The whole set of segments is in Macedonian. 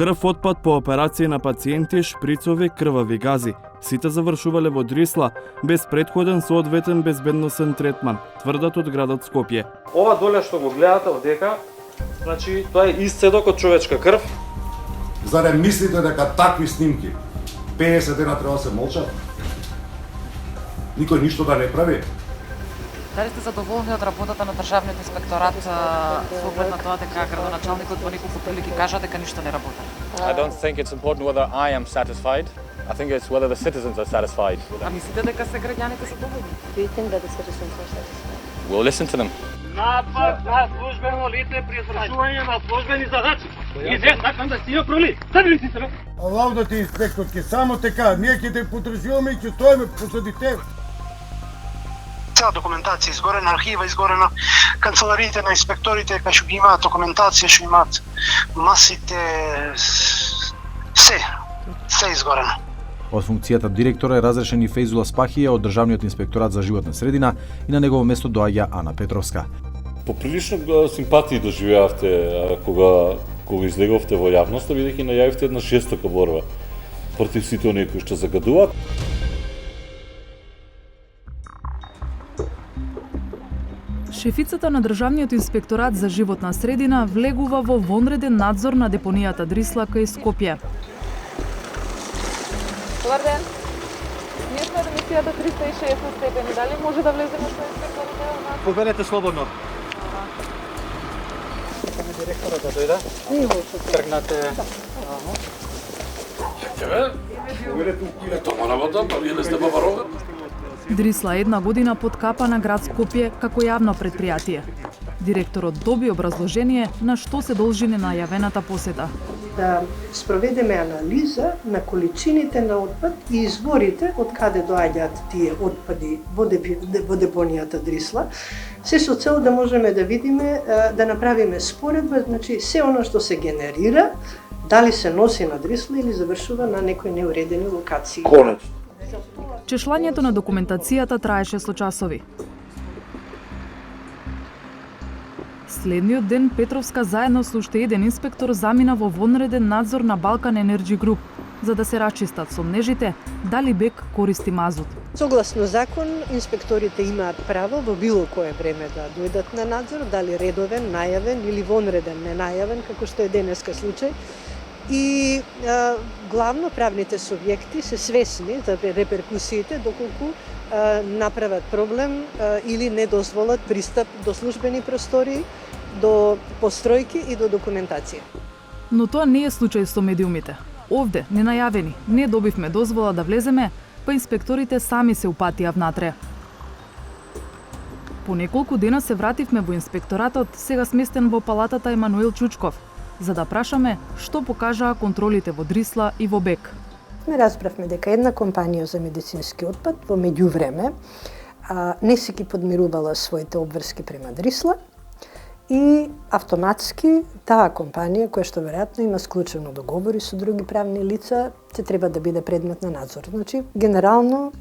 Крв отпад по операции на пациенти, шприцови, крвави гази. Сите завршувале во Дрисла без претходен соодветен безбедносен третман, тврдат од градот Скопје. Ова доле што го гледате овдека, значи тоа е исцедок од човечка крв. Зарем мислите дека такви снимки 50 дена треба да се молчат? Никој ништо да не прави? Дали сте задоволни од работата на Државниот инспекторат со оглед на тоа дека градоначалникот во неколку прилики кажа дека ништо не работи? I don't think it's important whether I am satisfied. I think it's whether the citizens are satisfied. А мислите дека се граѓаните задоволни? Do you think that the citizens are satisfied? We'll listen to them. Напад на службено лице при извршување на службени задачи. И се сакам да си ја проли. Стави ли си се? Лаудата инспекторки, само така, ние ќе те потржуваме и ќе стоиме посреди тебе. Цела документација изгорена, архива изгорена, канцелариите на инспекторите кај што ги имаат документација, што имаат масите, се изгорено. Од функцијата директора е разрешен и Фејзула Спахија од Државниот инспекторат за животна средина и на негово место доаѓа Ана Петровска. Поприлично симпатии доживеавте кога излеговте во јавноста, бидејќи најавивте една жестока борба против сите оние кои што загадуваат. Шефицата на Државниот инспекторат за животна средина влегува во вонреден надзор на депонијата Дрисла кај Скопје. Добар ден. Ние сме од емисијата 360 степени. Дали може да влеземе со инспекторите? Поберете слободно. Чекаме директора да дојде. Тргнате. Дрисла една година под капа на град Скопје како јавно предпријатие. Директорот доби образложение на што се должи ненајавената посета. Да спроведеме анализа на количините на отпад и изворите од каде доаѓаат тие отпади во депонијата Дрисла, се со цел да можеме да видиме, да направиме споредба, значи се оно што се генерира, дали се носи на Дрисла или завршува на некои неуредени локации. Конечно. Чешлањето на документацијата траеше со часови. Следниот ден Петровска заедно со уште еден инспектор замина во вонреден надзор на Балкан Енерджи Груп, за да се рачистат сомнежите дали БЕК користи мазут. Согласно закон, инспекторите имаат право во било кое време да дојдат на надзор, дали редовен, најавен или вонреден, ненајавен, како што е денеска случај. И главно правните субјекти се свесни за реперкусиите доколку направат проблем или не дозволат пристап до службени простории, до постројки и до документација. Но тоа не е случај со медиумите. Овде, ненајавени, не добивме дозвола да влеземе, па инспекторите сами се упатија внатре. По неколку дена се вративме во инспекторатот, сега сместен во палатата Емануил Чучков, за да прашаме што покажаа контролите во Дрисла и во БЕК. Ме разбравме дека една компанија за медицински отпад во меѓувреме не си ги подмирувала своите обврски према Дрисла и автоматски таа компанија, која што веројатно има склучено договори со други правни лица, се треба да биде предмет на надзор. Значи, генерално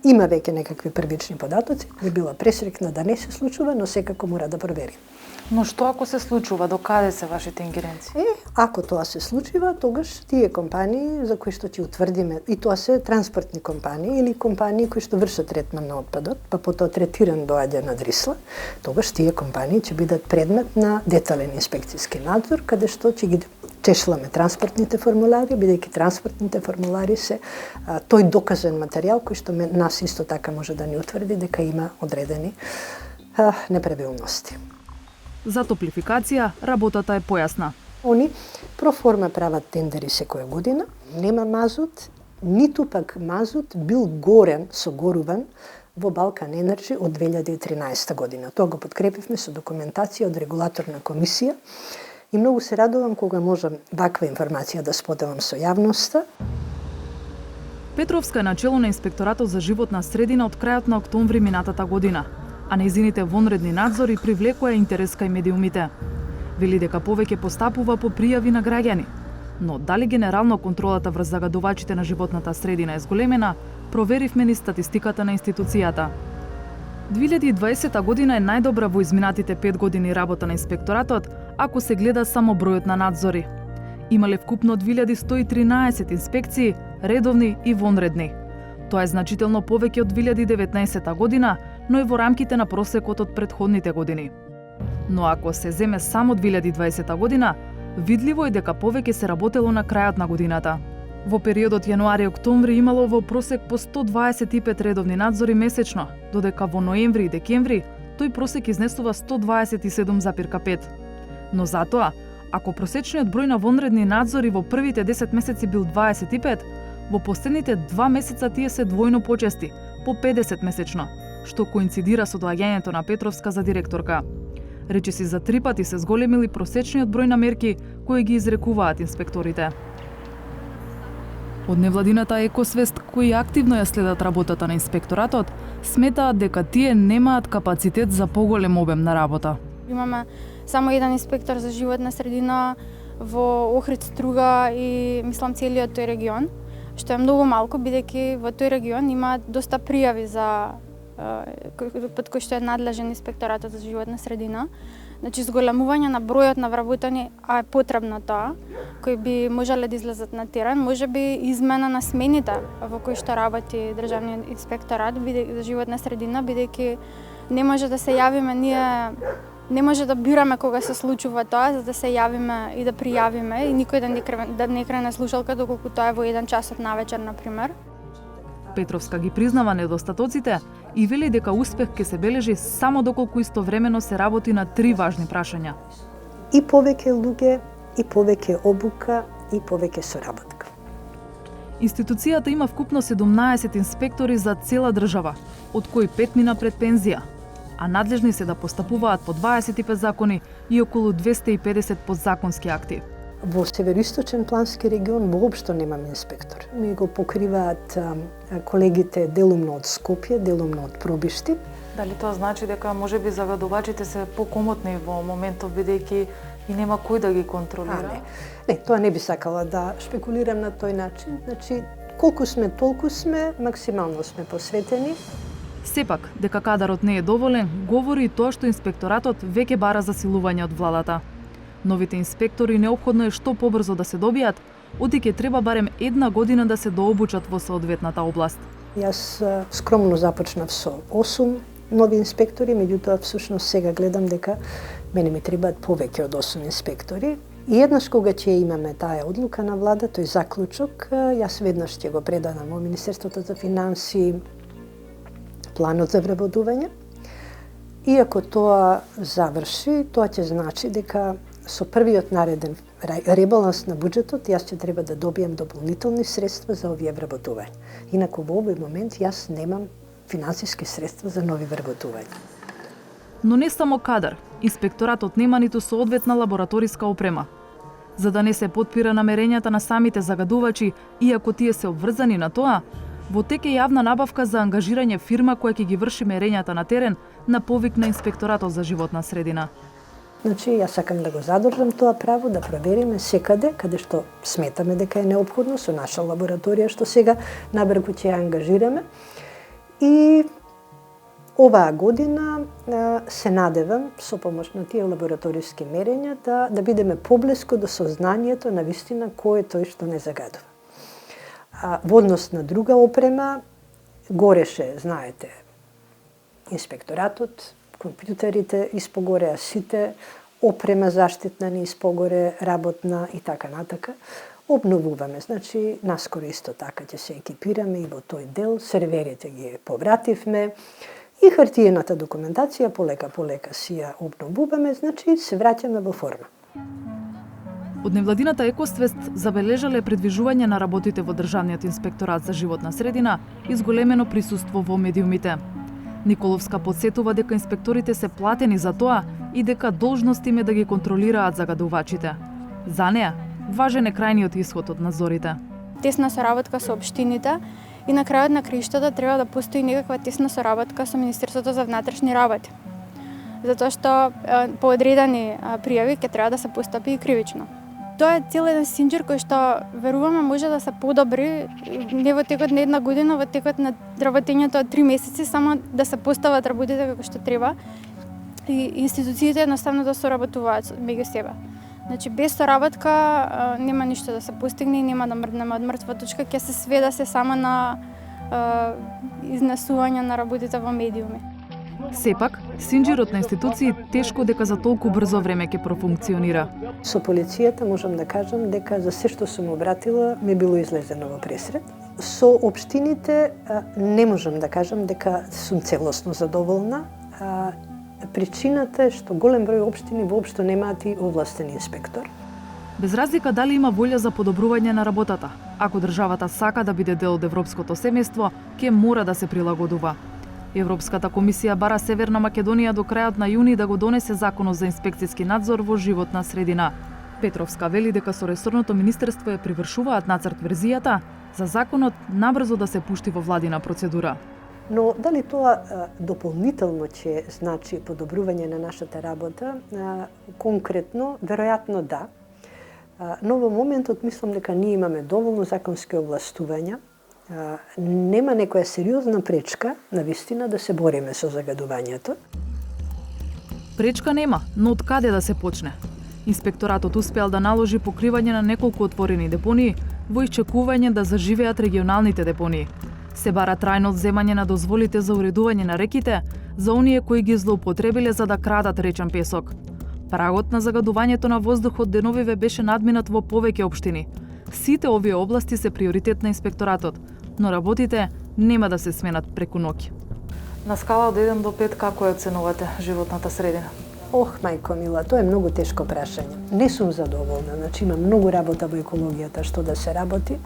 има веќе некакви првични податоци, би била пресрекна да не се случува, но секако мора да провери. Но што ако се случува? До каде се вашите ингеренции? Ако тоа се случува, тогаш тие компании за кои што ќе утврдиме, и тоа се транспортни компании или компании кои што вршат третман на отпадот, па потоа третиран доаѓа на Дрисла, тогаш тие компании ќе бидат предмет на детален инспекцијски надзор, каде што ќе ги чешламе транспортните формулари, бидејќи транспортните формулари се тој доказен материјал кој што нас исто така може да ни утврди дека има одредени неправилности. За топлификација работата е појасна. Они проформа прават тендери секоја година, нема мазут, ниту пак мазут бил горен, согоруван во Балкан Енерджи од 2013 година. Тоа го подкрепивме со документација од регулаторна комисија и многу се радувам кога можам ваква информација да споделам со јавноста. Петровска е начело на инспекторатот за животна средина од крајот на октомври минатата година, а нејзините вонредни надзори привлекоа интерес кај медиумите. Вели дека повеќе постапува по пријави на граѓани. Но дали генерално контролата врз загадувачите на животната средина е зголемена, проверивме ни статистиката на институцијата. 2020 година е најдобра во изминатите 5 години работа на инспекторатот, ако се гледа само бројот на надзори. Имале вкупно 2113 инспекции, редовни и вонредни. Тоа е значително повеќе од 2019 година, но е во рамките на просекот од претходните години. Но ако се земе само 2020 година, видливо е дека повеќе се работело на крајот на годината. Во периодот јануари-октомври имало во просек по 125 редовни надзори месечно, додека во ноември и декември тој просек изнесува 127,5. Но затоа, ако просечниот број на вонредни надзори во првите 10 месеци бил 25, во последните 2 месеца тие се двојно почести, по 50 месечно, што коинцидира со доаѓањето на Петровска за директорка. Речиси за 3 пати се зголемили просечниот број на мерки кои ги изрекуваат инспекторите. Од невладината Екосвест, кои активно ја следат работата на инспекторатот, сметаат дека тие немаат капацитет за поголем обем на работа. Имаме само еден инспектор за животна средина во Охрид, Струга и мислам целиот тој регион, што е многу малку бидејќи во тој регион има доста пријави за под кој што е надлежен инспекторатот за животна средина. Значи, зголемување на бројот на вработени, а е потребно тоа, кои би можеле да излезат на терен, може би измена на смените во кои што работи државниот инспекторат за животна средина, бидејќи не може да се јавиме ние, не може да бираме кога се случува тоа, за да се јавиме и да пријавиме и никој да не крене слушалка доколку тоа е во 1 часот навечер, например. Петровска ги признава недостатоците и вели дека успех ќе се бележи само доколку истовремено се работи на 3 важни прашања. И повеќе луѓе, и повеќе обука, и повеќе соработка. Институцијата има вкупно 17 инспектори за цела држава, од кои 5 мина пред пензија, а надлежни се да постапуваат по 25 закони и околу 250 подзаконски акти. Во Североисточен плански регион воопшто немаме инспектор. Ми го покриваат колегите делумно од Скопје, делумно од Пробишти. Дали тоа значи дека можеби загадувачите се покомотни во моментов бидејќи и нема кој да ги контролира? Не, тоа не би сакала да шпекулирам на тој начин. Значи, колку сме, толку сме, максимално сме посветени. Сепак, дека кадарот не е доволен, говори и тоа што инспекторатот веќе бара засилување од владата. Новите инспектори неопходно е што побрзо да се добијат, оти ќе треба барем 1 година да се дообучат во соодветната област. Јас скромно започнав со 8 нови инспектори, меѓутоа всушност сега гледам дека мене ми требаат повеќе од 8 инспектори. И еднаш кога ќе имаме таа одлука на влада, тој заклучок, јас веднаш ќе го предадам во Министерството за финансии планот за вработување. И ако тоа заврши, тоа ќе значи дека со првиот нареден ребаланс на буџетот, јас ќе треба да добијам дополнителни средства за овие вработувања. Инаку во овој момент јас немам финансиски средства за нови вработувања. Но не само кадар, инспекторатот нема ниту соодветна лабораториска опрема. За да не се потпира намерењата на самите загадувачи, иако тие се обврзани на тоа, во тек е јавна набавка за ангажирање фирма која ќе ги врши мерењата на терен на повик на инспекторатот за животна средина. Значи, јас сакам да го задржам тоа право, да провериме секаде, каде што сметаме дека е неопходно, со наша лабораторија, што сега набрзо ќе ја ангажираме. И оваа година се надевам, со помош на тие лабораториски мерења, да бидеме поблиску до сознанието на вистина кој е тој што не загадува. Во однос на друга опрема, гореше, знаете, инспекторатот, компјутерите испогоре, сите, опрема заштитна ни испогоре, работна и така натака. Обновуваме, значи, наскоро исто така ќе се екипираме и во тој дел, серверите ги повративме и хартиената документација полека си ја обновуваме, значи се враќаме во форма. Од невладината Екосвест забележале придвижување на работите во Државниот инспекторат за животна средина и зголемено присуство во медиумите. Николовска подсетува дека инспекторите се платени за тоа и дека должност им е да ги контролираат загадувачите. За неа, важен е крајниот исход од надзорите. Тесна соработка со општините и на крајот на краиштата треба да постои некаква тесна соработка со Министерството за внатрешни работи. Затоа што по одредени пријави ќе треба да се постапи и кривично. Тоа е цел еден синџир кој што веруваме може да се подобри не во текот на 1 година, во текот на работењето од 3 месеци, само да се постават работите како што треба и институциите едноставно да соработуваат меѓу себе. Значи без соработка нема ништо да се постигне и нема да мрднеме од мртва точка, ќе се сведа се само на изнесување на работите во медиуми. Сепак, синџирот на институции тешко дека за толку брзо време ќе профункционира. Со полицијата можам да кажам дека за се што сум обратила ми било излезено во пресред. Со општините не можам да кажам дека сум целосно задоволна. Причината е што голем број општини воопшто немаат и овластен инспектор. Без разлика дали има волја за подобрување на работата, ако државата сака да биде дел од европското семејство, ќе мора да се прилагодува. Европската комисија бара Северна Македонија до крајот на јуни да го донесе законот за инспекцијски надзор во животна средина. Петровска вели дека со ресорното министерство ја привршуваат нацрт верзијата за законот набрзо да се пушти во владина процедура. Но дали тоа дополнително ќе значи подобрување на нашата работа, конкретно, веројатно да. Но во моментот мислам дека ние имаме доволно законски овластувања, нема некоја сериозна пречка, навистина, да се бориме со загадувањето. Пречка нема, но од каде да се почне? Инспекторатот успеал да наложи покривање на неколку отворени депонии во исчекување да заживеат регионалните депонии. Се бара трајно одземање на дозволите за уредување на реките за оние кои ги злоупотребиле за да крадат речен песок. Прагот на загадувањето на воздухот деновиве беше надминат во повеќе општини. Сите овие области се приоритет на инспекторатот, но работите нема да се сменат преку ноќ. На скала од 1 до 5 како ја оценувате животната средина? Ох, мајко мила, тоа е многу тешко прашање. Не сум задоволна, значи има многу работа во екологијата што да се работи.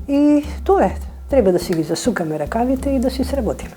И тоа е, треба да си ги засукаме ракавите и да си сработиме.